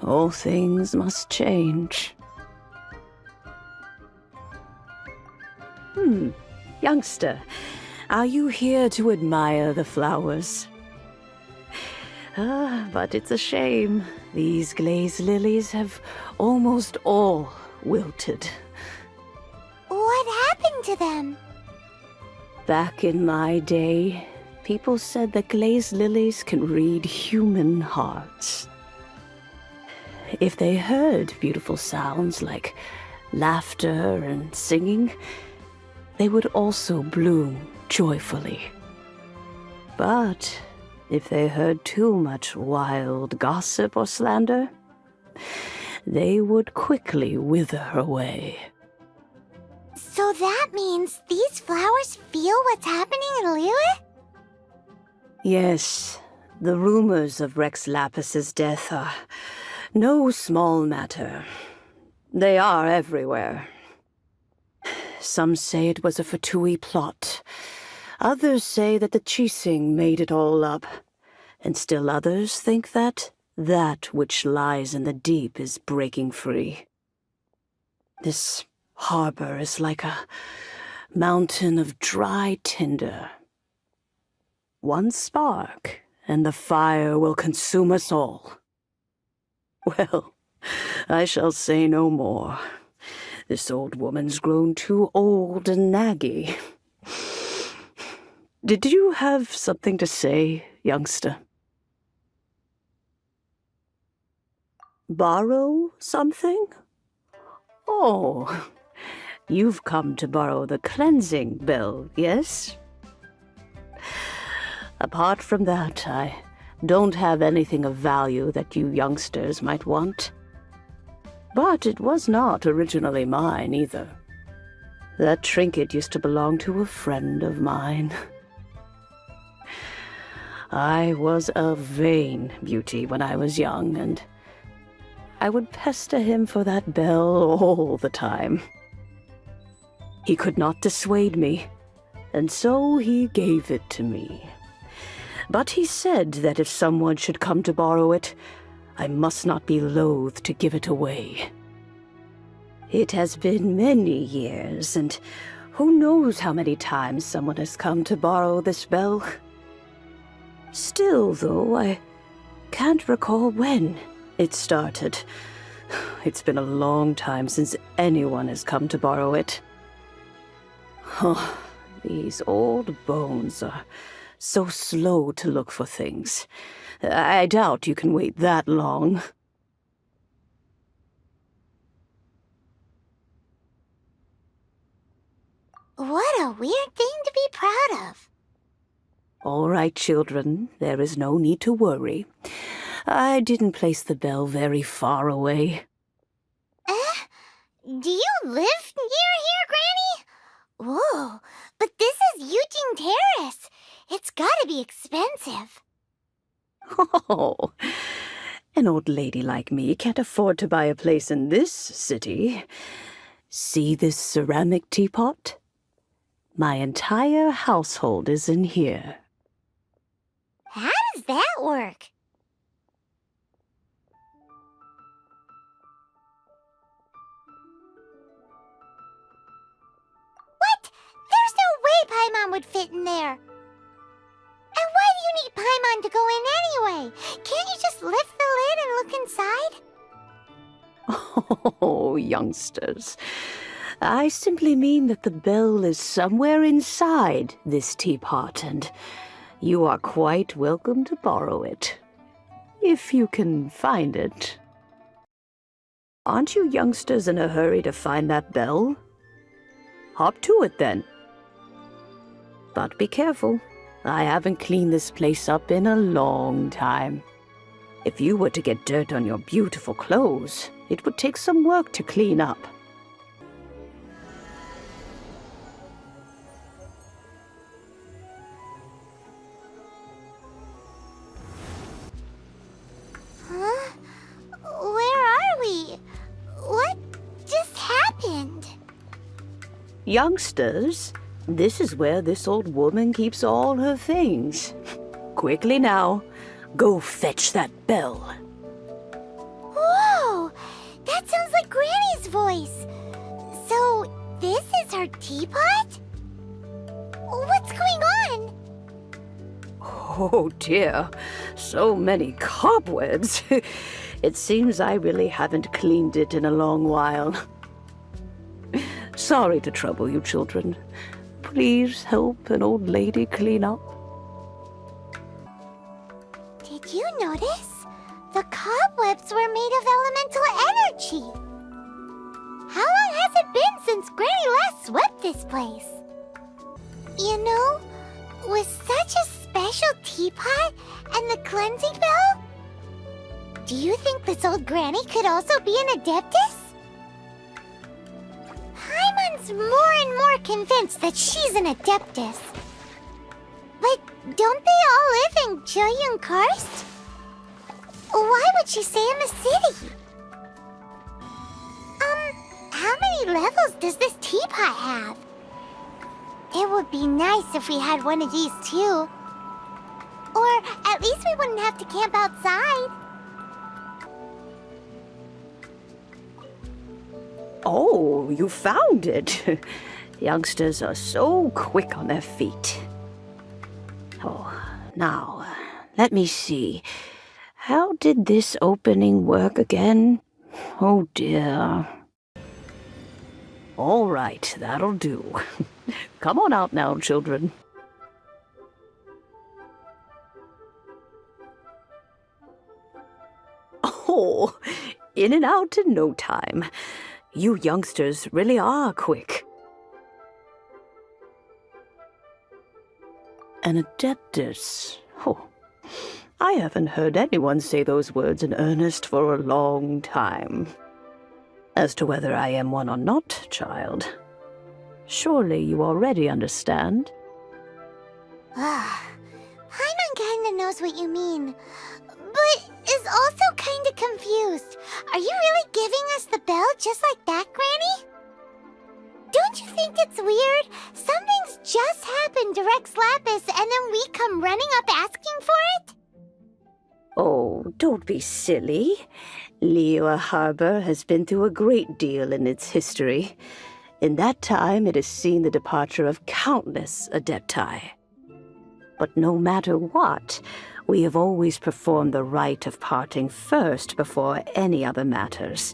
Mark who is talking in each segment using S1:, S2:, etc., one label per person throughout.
S1: All things must change. Youngster, are you here to admire the flowers? But it's a shame. These glazed lilies have almost all wilted.
S2: What happened to them?
S1: Back in my day, people said that glazed lilies can read human hearts. If they heard beautiful sounds like laughter and singing, they would also bloom joyfully. But if they heard too much wild gossip or slander, they would quickly wither away.
S2: So that means these flowers feel what's happening in Liyue?
S1: Yes, the rumors of Rex Lapis's death are no small matter. They are everywhere. Some say it was a Fatui plot. Others say that the Chising made it all up. And still others think that which lies in the deep is breaking free. This harbor is like a mountain of dry tinder. One spark, and the fire will consume us all. Well, I shall say no more. This old woman's grown too old and naggy. Did you have something to say, youngster? Borrow something? Oh, you've come to borrow the cleansing bell, yes? Apart from that, I don't have anything of value that you youngsters might want. But it was not originally mine, either. That trinket used to belong to a friend of mine. I was a vain beauty when I was young, and I would pester him for that bell all the time. He could not dissuade me, and so he gave it to me. But he said that if someone should come to borrow it, I must not be loath to give it away. It has been many years, and who knows how many times someone has come to borrow this bell. Still, though, I can't recall when it started. It's been a long time since anyone has come to borrow it. Oh, these old bones are so slow to look for things. I doubt you can wait that long.
S2: What a weird thing to be proud of.
S1: All right, children, there is no need to worry. I didn't place the bell very far away.
S2: Do you live near here, Granny? Whoa, but this is Eugene Terrace. It's gotta be expensive.
S1: Oh, an old lady like me can't afford to buy a place in this city. See this ceramic teapot? My entire household is in here.
S2: How does that work? What? There's no way Paimon would fit in there. And why do you need Paimon to go in anyway? Can't you just lift the lid and look inside?
S1: Oh, youngsters. I simply mean that the bell is somewhere inside this teapot, and you are quite welcome to borrow it, if you can find it. Aren't you youngsters in a hurry to find that bell? Hop to it, then. But be careful. I haven't cleaned this place up in a long time. If you were to get dirt on your beautiful clothes, it would take some work to clean up.
S2: Huh? Where are we? What just happened?
S1: Youngsters, this is where this old woman keeps all her things. Quickly now, go fetch that bell.
S2: That sounds like Granny's voice. So, this is her teapot? What's going on?
S1: Oh dear, so many cobwebs. It seems I really haven't cleaned it in a long while. Sorry to trouble you, children. Please help an old lady clean up.
S2: Did you notice? The cobwebs were made of elemental energy. How long has it been since Granny last swept this place? You know, with such a special teapot and the cleansing bell, do you think this old Granny could also be an Adeptus? Paimon's more and more convinced that she's an Adeptus. But don't they all live in Jueyun Karst? Why would she stay in the city? How many levels does this teapot have? It would be nice if we had one of these too. Or at least we wouldn't have to camp outside.
S1: Oh, you found it. Youngsters are so quick on their feet. Oh, now, let me see. How did this opening work again? Oh dear. All right, that'll do. Come on out now, children. Oh, in and out in no time. You youngsters really are quick. An Adeptus. Oh, I haven't heard anyone say those words in earnest for a long time. As to whether I am one or not, child, surely you already understand.
S2: Paimon kinda knows what you mean, but is also kinda confused. Are you really giving us the bell just like that, Granny? Don't you think it's weird? Something's just happened to Rex Lapis and then we come running up asking for it?
S1: Oh, don't be silly. Liyue Harbor has been through a great deal in its history. In that time, it has seen the departure of countless Adepti. But no matter what, we have always performed the rite of parting first before any other matters.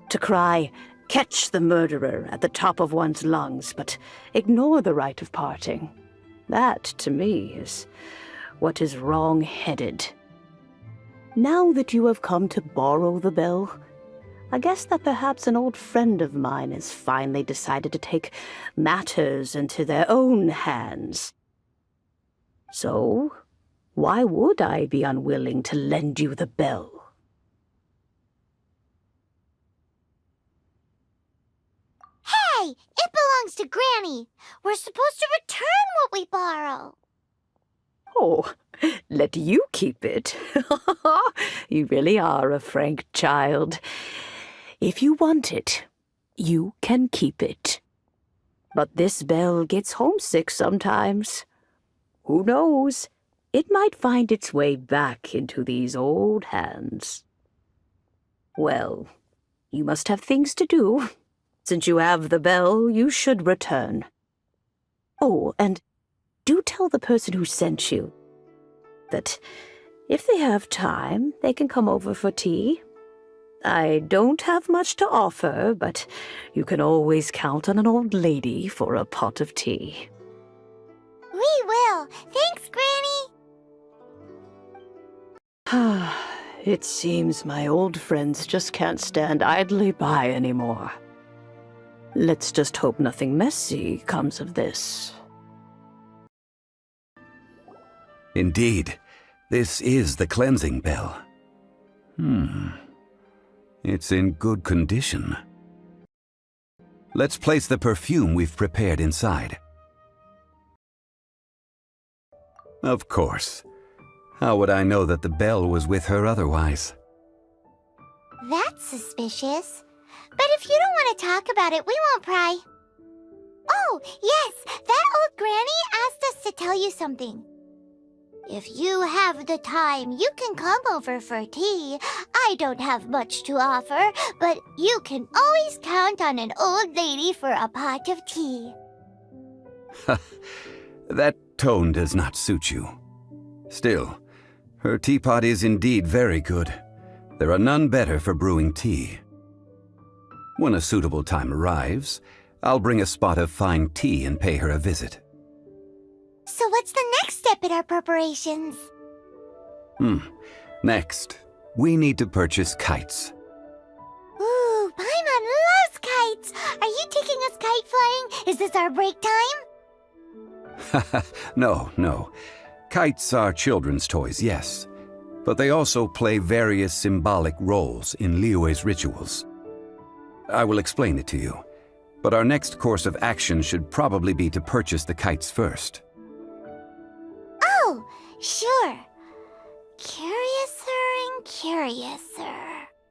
S1: To cry, "Catch the murderer," at the top of one's lungs, but ignore the rite of parting. That, to me, is what is wrong-headed. Now that you have come to borrow the bell, I guess that perhaps an old friend of mine has finally decided to take matters into their own hands. So, why would I be unwilling to lend you the bell?
S2: Hey, it belongs to Granny. We're supposed to return what we borrow.
S1: Oh, let you keep it. You really are a frank child. If you want it, you can keep it. But this bell gets homesick sometimes. Who knows? It might find its way back into these old hands. Well, you must have things to do. Since you have the bell, you should return. Oh, and do tell the person who sent you that if they have time, they can come over for tea. I don't have much to offer, but you can always count on an old lady for a pot of tea.
S2: We will. Thanks, Granny.
S1: It seems my old friends just can't stand idly by anymore. Let's just hope nothing messy comes of this.
S3: Indeed, this is the cleansing bell. It's in good condition. Let's place the perfume we've prepared inside. Of course. How would I know that the bell was with her otherwise?
S2: That's suspicious. But if you don't want to talk about it, we won't pry. Oh, yes, that old Granny asked us to tell you something. If you have the time, you can come over for tea. I don't have much to offer, but you can always count on an old lady for a pot of tea.
S3: That tone does not suit you. Still, her teapot is indeed very good. There are none better for brewing tea. When a suitable time arrives, I'll bring a spot of fine tea and pay her a visit.
S2: So what's the next step in our preparations?
S3: Next, we need to purchase kites.
S2: Ooh, Paimon loves kites! Are you taking us kite flying? Is this our break time?
S3: No. Kites are children's toys, yes. But they also play various symbolic roles in Liyue's rituals. I will explain it to you. But our next course of action should probably be to purchase the kites first.
S2: Oh, sure. Curiouser and curiouser.